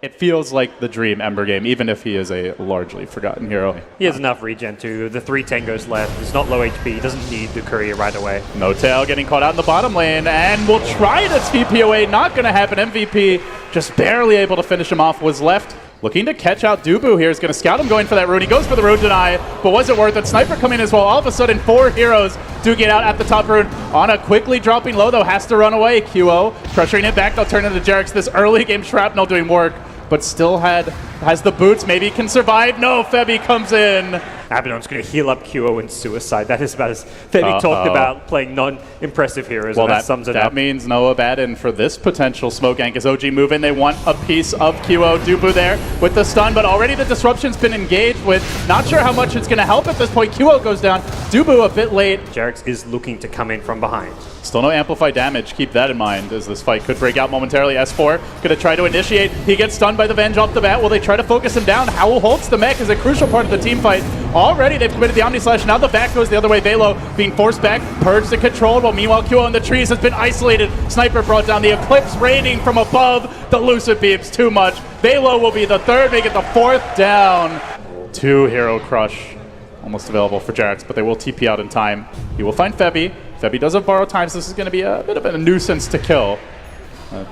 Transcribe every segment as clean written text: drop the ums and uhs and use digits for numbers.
it feels like the dream Ember game, even if he is a largely forgotten hero. He has enough regen too. The 3 tangos left. He's not low HP. He doesn't need the courier right away. No-Tail getting caught out in the bottom lane, and will try to TP away. Not going to happen. MVP just barely able to finish him off. Was left looking to catch out Dubu here. Is going to scout him going for that rune. He goes for the rune deny, but was it worth it? Sniper coming as well. All of a sudden, 4 heroes do get out at the top rune. On a quickly dropping low, though, has to run away. QO pressuring it back. They'll turn into Jarex. This early game shrapnel doing work, but still has the boots. Maybe can survive. No, Febby comes in. Abaddon's going to heal up QO and Suicide. That is about as Febby talked about playing non-impressive heroes, and that sums it up. That means no Abaddon for this potential smoke gank as OG move in. They want a piece of QO. Dubu there with the stun, but already the disruption's been engaged with. Not sure how much it's going to help at this point. QO goes down. Dubu a bit late. Jarex is looking to come in from behind. Still no amplify damage. Keep that in mind as this fight could break out momentarily. S4 going to try to initiate. He gets stunned by the Venge off the bat. Will they try to focus him down? Howl holds the mech as a crucial part of the team fight. Already they've committed the Omni Slash. Now the back goes the other way. Velo being forced back. Purged and controlled. While meanwhile QO in the trees has been isolated. Sniper brought down. The Eclipse raining from above. The Lucid Beams too much. Velo will be the third. Make it the 4th down. 2 hero crush almost available for Jarex, but they will TP out in time. He will find Febby. Febby does have borrow time, so this is going to be a bit of a nuisance to kill.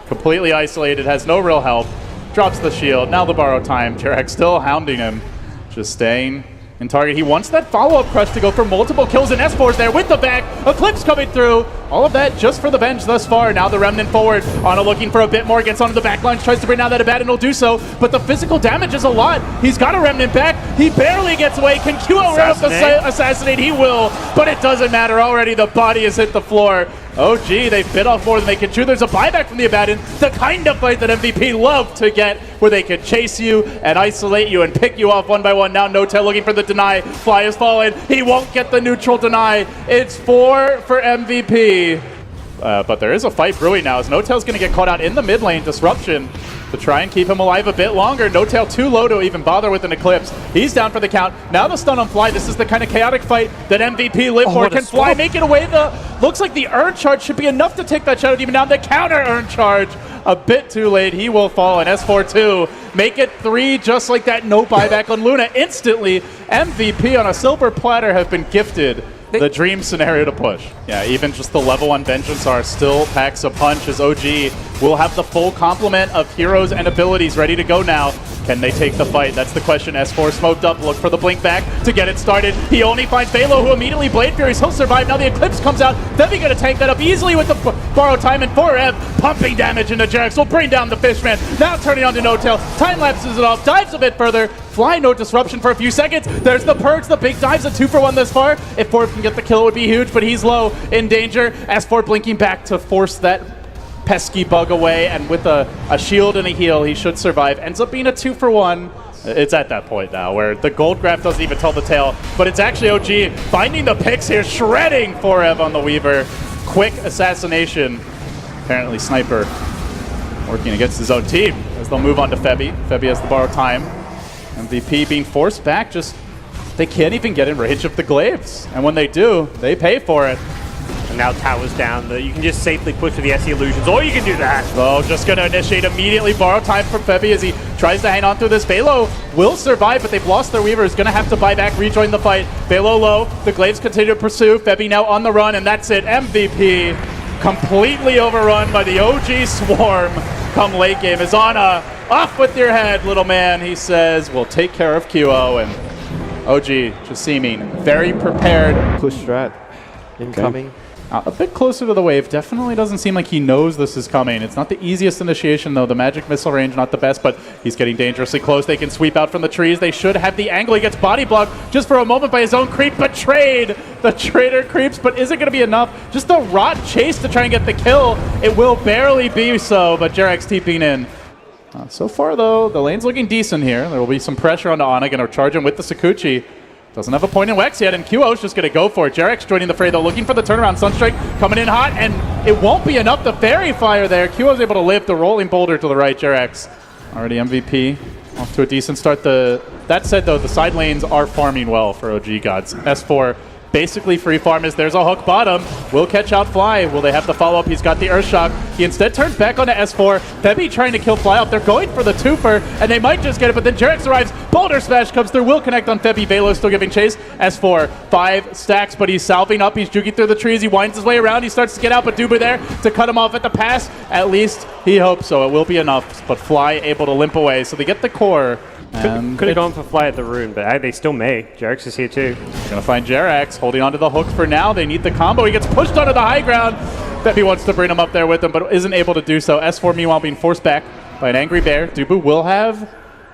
Completely isolated, has no real help. Drops the shield. Now the borrow time. Jarex still hounding him. Just staying in target. He wants that follow-up crush to go for multiple kills, and S4's there with the back. Eclipse coming through. All of that just for the Venge thus far. Now the Remnant forward. Ana looking for a bit more. Gets onto the back lines. Tries to bring down that Abaddon. Will do so. But the physical damage is a lot. He's got a Remnant back. He barely gets away. Can QO run up the assassinate? He will. But it doesn't matter. Already the body has hit the floor. Oh, gee, they bit off more than they can chew. There's a buyback from the Abaddon. The kind of fight that MVP love to get, where they can chase you and isolate you and pick you off one by one. Now No-Tail looking for the deny. Fly has fallen. He won't get the neutral deny. It's 4 for MVP. But there is a fight brewing now as No-Tail's going to get caught out in the mid lane. Disruption to try and keep him alive a bit longer. No-Tail too low to even bother with an Eclipse. He's down for the count. Now the stun on Fly. This is the kind of chaotic fight that MVP live for. Can Fly make it away? Looks like the Urn Charge should be enough to take that Shadow Demon down. The counter Urn Charge a bit too late. He will fall, and S4-2 make it 3 just like that. No buyback on Luna. Instantly, MVP on a silver platter have been gifted the dream scenario to push. Yeah, even just the level 1 Vengeance are still packs a punch as OG will have the full complement of heroes and abilities ready to go now. Can they take the fight? That's the question. S4 smoked up, look for the blink back to get it started. He only finds Velo, who immediately Blade Furies. He'll survive. Now the Eclipse comes out. Febby gonna tank that up easily with the borrow time, and 4Ev pumping damage into Jarex will bring down the Fishman. Now turning on to No-Tail. Time lapses it off, dives a bit further. Fly, no disruption for a few seconds. There's the Purge, the big dives, a 2-for-1 this far. If 4 can get the kill, it would be huge, but he's low, in danger. S4 blinking back to force that pesky bug away, and with a shield and a heal, he should survive. Ends up being a 2-for-1. It's at that point now where the gold graph doesn't even tell the tale, but it's actually OG finding the picks here, shredding 4Ev on the Weaver. Quick assassination. Apparently Sniper working against his own team as they'll move on to Febby. Febby has the borrow time. MVP being forced back, just they can't even get in range of the glaives, and when they do, they pay for it. And now towers down. You can just safely push to the SE Illusions, or you can do that. Oh, just going to initiate immediately. Borrow time from Febby as he tries to hang on through this. Velo will survive, but they've lost their Weaver. Is going to have to buy back, rejoin the fight. Velo low. The glaives continue to pursue. Febby now on the run, and that's it. MVP completely overrun by the OG Swarm come late game. Is Ana off with your head, little man, he says. We'll take care of QO, and OG just seeming very prepared. Push strat incoming. Okay. A bit closer to the wave. Definitely doesn't seem like he knows this is coming. It's not the easiest initiation, though. The magic missile range, not the best, but he's getting dangerously close. They can sweep out from the trees. They should have the angle. He gets body blocked just for a moment by his own creep. Betrayed! The traitor creeps, but is it going to be enough? Just a rot chase to try and get the kill. It will barely be so, but Jarex TPing in. So far, though, the lane's looking decent here. There will be some pressure on Ana. Going to charge him with the Sakuchi. Doesn't have a point in Wex yet, and QO's just going to go for it. Jarex joining the fray, though, looking for the turnaround. Sunstrike coming in hot, and it won't be enough. The Fairy Fire there. QO's able to live the rolling boulder to the right. Jarex already MVP. Off to a decent start. That said, though, the side lanes are farming well for LD Godz. S4 basically free farm as there's a hook bottom. Will catch out Fly. Will they have the follow-up? He's got the Earth Shock. He instead turns back onto S4. Febby trying to kill Fly up. They're going for the twofer, and they might just get it, but then Jarex arrives. Boulder Smash comes through. Will connect on Febby. Velo still giving chase. S4, 5 stacks, but he's salving up. He's juking through the trees. He winds his way around. He starts to get out, but Dubu there to cut him off at the pass. At least he hopes so. It will be enough, but Fly able to limp away. So they get the core. Could have gone for Fly at the rune, but they still may. Jarex is here too. Gonna find Jarex holding onto the hook for now. They need the combo. He gets pushed onto the high ground. Febby wants to bring him up there with him, but isn't able to do so. S4 meanwhile being forced back by an angry bear. Dubu will have,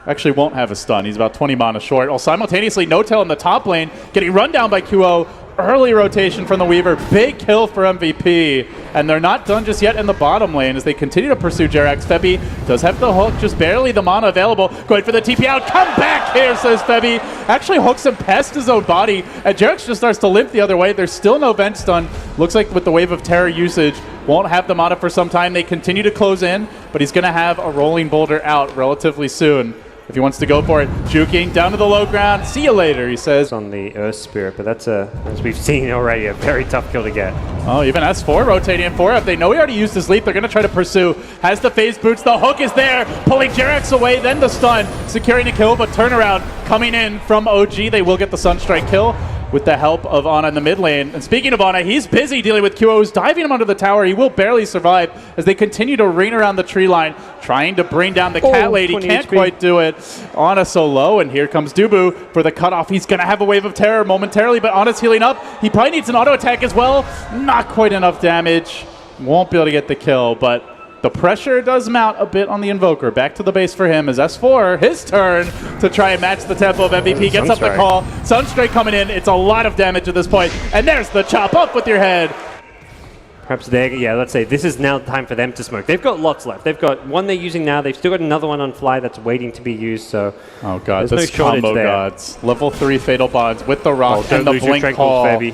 actually won't have a stun. He's about 20 mana short. While simultaneously Notel in the top lane getting run down by QO. Early rotation from the Weaver. Big kill for MVP. And they're not done just yet in the bottom lane as they continue to pursue Jarex. Febby does have the hook, just barely the mana available. Going for the TP out. Come back here, says Febby. Actually hooks him past his own body. And Jarex just starts to limp the other way. There's still no vent stun. Looks like with the Wave of Terror usage, won't have the mana for some time. They continue to close in, but he's going to have a rolling boulder out relatively soon. If he wants to go for it, juking down to the low ground. See you later, he says. On the Earth Spirit, but that's as we've seen already, a very tough kill to get. Oh, even S4 rotating in 4 up. They know he already used his leap. They're going to try to pursue. Has the phase boots. The hook is there. Pulling Jarex away, then the stun. Securing the kill, but turnaround coming in from OG. They will get the Sunstrike kill with the help of Ana in the mid lane. And speaking of Ana, he's busy dealing with QO, who's diving him under the tower. He will barely survive as they continue to ring around the tree line, trying to bring down the cat lady. Can't quite do it. Ana so low, and here comes Dubu for the cutoff. He's going to have a wave of terror momentarily, but Ana's healing up. He probably needs an auto attack as well. Not quite enough damage. Won't be able to get the kill, but the pressure does mount a bit on the Invoker. Back to the base for him as S4, his turn to try and match the tempo of MVP. Gets up the call. Sunstrike coming in. It's a lot of damage at this point. And there's the chop up with your head. Perhaps let's say this is now time for them to smoke. They've got lots left. They've got one they're using now. They've still got another one on Fly that's waiting to be used. So, oh god, this combo gods. Level 3 Fatal Bonds with the rock and the blink call. Baby.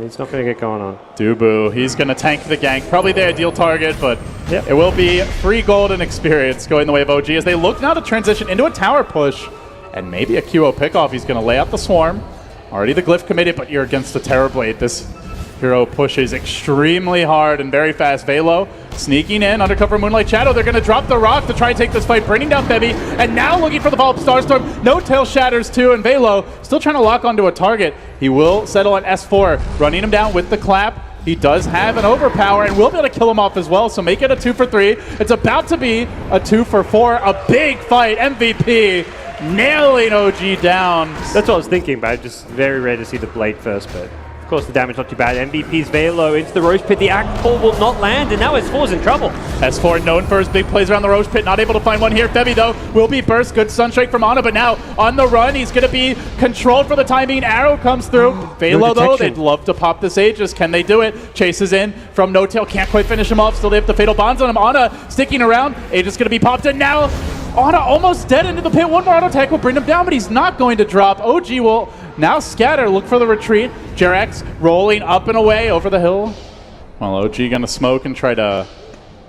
He's not going to get going on. Dubu, he's going to tank the gank. Probably the ideal target, but it will be free gold and experience going the way of OG as they look now to transition into a tower push and maybe a QO pickoff. He's going to lay out the swarm. Already the glyph committed, but you're against the Terrorblade. This hero pushes extremely hard and very fast. Velo sneaking in, undercover Moonlight Shadow. They're going to drop the rock to try and take this fight, bringing down Febby, and now looking for the follow-up Starstorm. No Tail shatters too, and Velo still trying to lock onto a target. He will settle on S4, running him down with the clap. He does have an overpower and will be able to kill him off as well, so make it a 2 for 3. It's about to be a 2 for 4, a big fight. MVP nailing OG down. That's what I was thinking, but just very rare to see the blade first, but of course the damage not too bad. MVP's Velo into the Roach Pit. The Act Pull will not land, and now S4's in trouble. S4 known for his big plays around the Roach Pit, not able to find one here. Febby, though, will be burst. Good Sunstrike from Ana, but now on the run, he's going to be controlled for the time being. Arrow comes through. Velo, though, they'd love to pop this Aegis. Can they do it? Chases in from No Tail. Can't quite finish him off. Still, they have the Fatal Bonds on him. Ana sticking around. Aegis going to be popped in now. Ana almost dead into the pit. One more auto attack will bring him down, but he's not going to drop. OG will now scatter, look for the retreat. Jarex rolling up and away over the hill. Well, OG going to smoke and try to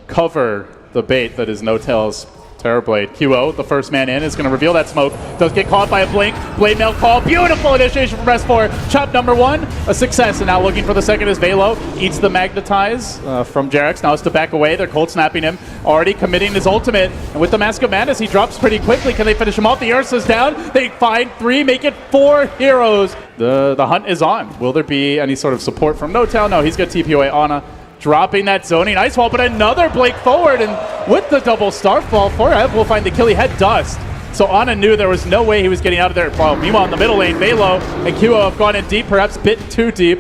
cover the bait that is No Tail's Terrorblade. QO, the first man in, is going to reveal that smoke. Does get caught by a blink. Blade Mail call. Beautiful initiation from S4. Chop number 1, a success. And now looking for the second is Velo. Eats the Magnetize from Jarex. Now it's to back away. They're cold snapping him. Already committing his ultimate. And with the Mask of Madness, he drops pretty quickly. Can they finish him off? The Ursa's down. They find 3, make it 4 heroes. The hunt is on. Will there be any sort of support from No Tail? No, he's got TP away. Ana dropping that zoning ice wall, but another Blake forward, and with the double Starfall, 4F will find the kill. He had dust, so Ana knew there was no way he was getting out of there. Well, meanwhile, in the middle lane, Velo and QO have gone in deep, perhaps a bit too deep.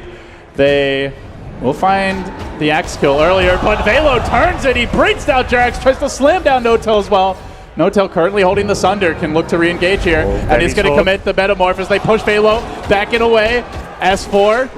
They will find the axe kill earlier, but Velo turns it. He brings down Jarex, tries to slam down No Tail as well. No Tail currently holding the Sunder, can look to re-engage here, and he's going to commit the Metamorph as they push Velo back and away. S4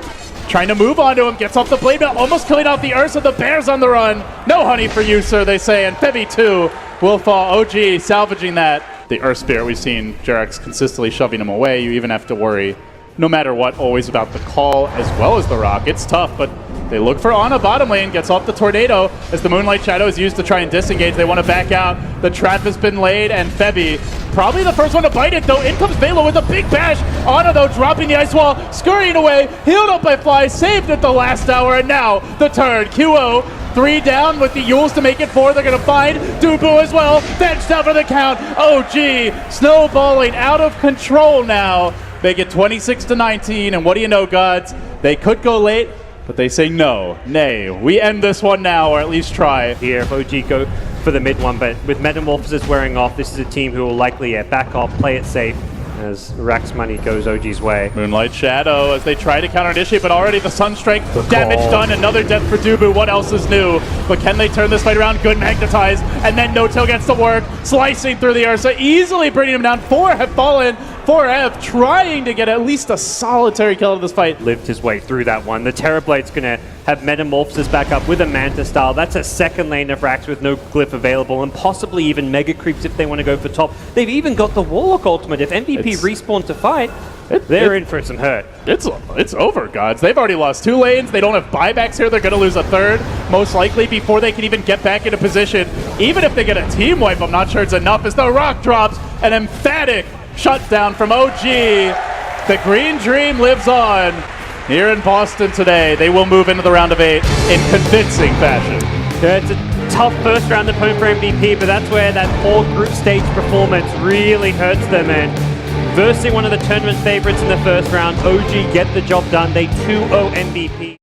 trying to move onto him, gets off the blade mail, almost killing off the Ursa. The Bears on the run. No honey for you, sir, they say, and Febby 2 will fall. OG salvaging that. The Earth Spirit, we've seen Jarex consistently shoving him away. You even have to worry, no matter what, always about the call as well as the rock. It's tough, but They look for Ana bottom lane, gets off the Tornado as the Moonlight Shadow is used to try and disengage. They want to back out. The trap has been laid, and Febby, probably the first one to bite it, though. In comes Velo with a big bash. Ana, though, dropping the ice wall, scurrying away, healed up by Fly, saved at the last hour, and now the turn. QO, 3 down with the Yules to make it 4. They're going to find Dubu as well. Benched out for the count. OG snowballing out of control now. They get 26-19, and what do you know, Godz? They could go late, but they say no, nay. We end this one now, or at least try. Here, if OG go for the mid one, but with Metamorphosis wearing off, this is a team who will likely back off, play it safe, as Rax money goes OG's way. Moonlight Shadow as they try to counter-initiate, but already the Sunstrike damage done. Another death for Dubu. What else is new? But can they turn this fight around? Good magnetize, and then No-Tail gets to work, slicing through the Ursa, easily bringing him down. 4 have fallen. 4F trying to get at least a solitary kill of this fight. Lived his way through that one. The Terrorblade's going to have Metamorphosis back up with a Manta style. That's a second lane of Rax with no glyph available, and possibly even Mega Creeps if they want to go for top. They've even got the Warlock ultimate. If MVP respawn to fight, they're in for some hurt. It's over, Godz. They've already lost 2 lanes. They don't have buybacks here. They're going to lose a 3rd, most likely, before they can even get back into position. Even if they get a team wipe, I'm not sure it's enough, as the rock drops. An emphatic shutdown from OG. The Green Dream lives on here in Boston today. They will move into the round of 8 in convincing fashion. Yeah, it's a tough first round opponent for MVP, but that's where that poor group stage performance really hurts them. And versing one of the tournament favorites in the first round, OG get the job done. They 2-0 MVP.